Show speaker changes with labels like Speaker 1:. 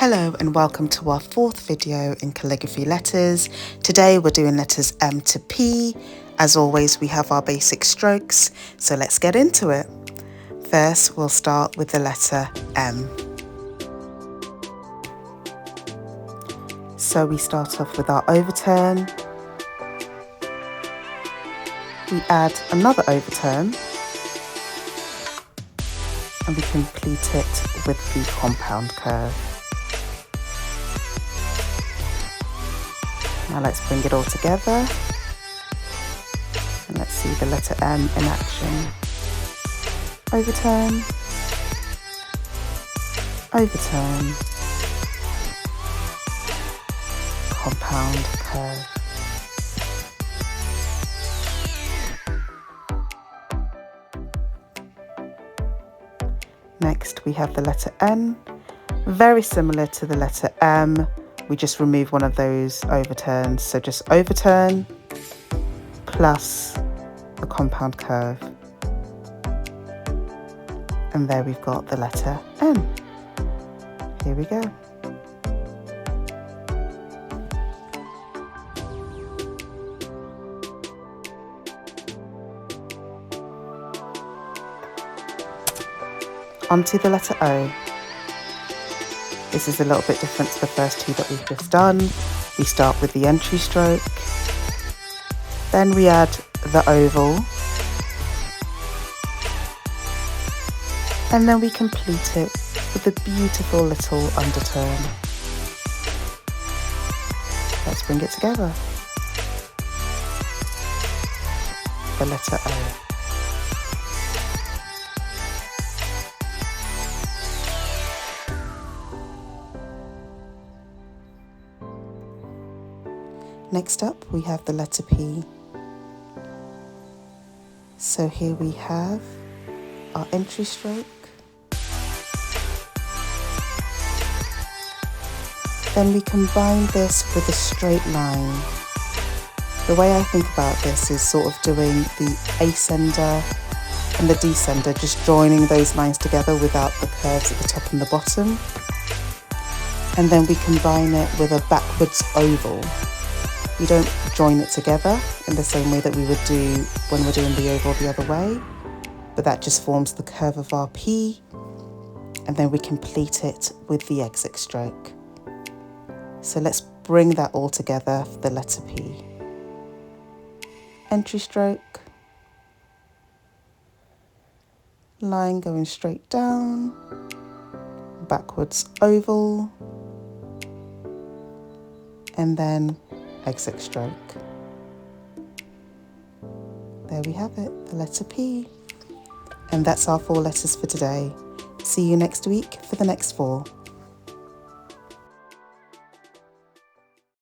Speaker 1: Hello and welcome to our fourth video in calligraphy letters. Today we're doing letters M to P. As always, we have our basic strokes, so let's get into it. First, we'll start with the letter M. So we start off with our overturn. We add another overturn and we complete it with the compound curve. Now let's bring it all together and let's see the letter M in action. Overturn, overturn, compound curve. Next we have the letter N, very similar to the letter M. We just remove one of those overturns, so just overturn plus the compound curve. And there we've got the letter N. Here we go. Onto the letter O. This is a little bit different to the first two that we've just done. We start with the entry stroke, then we add the oval, and then we complete it with a beautiful little underturn. Let's bring it together. The letter O. Next up, we have the letter P. So here we have our entry stroke. Then we combine this with a straight line. The way I think about this is sort of doing the ascender and the descender, just joining those lines together without the curves at the top and the bottom. And then we combine it with a backwards oval. We don't join it together in the same way that we would do when we're doing the oval the other way, but that just forms the curve of our P, and then we complete it with the exit stroke. So let's bring that all together for the letter P. Entry stroke, line going straight down, backwards oval, and then exit stroke. There we have it, the letter P. And that's our 4 letters for today. See you next week for the next 4.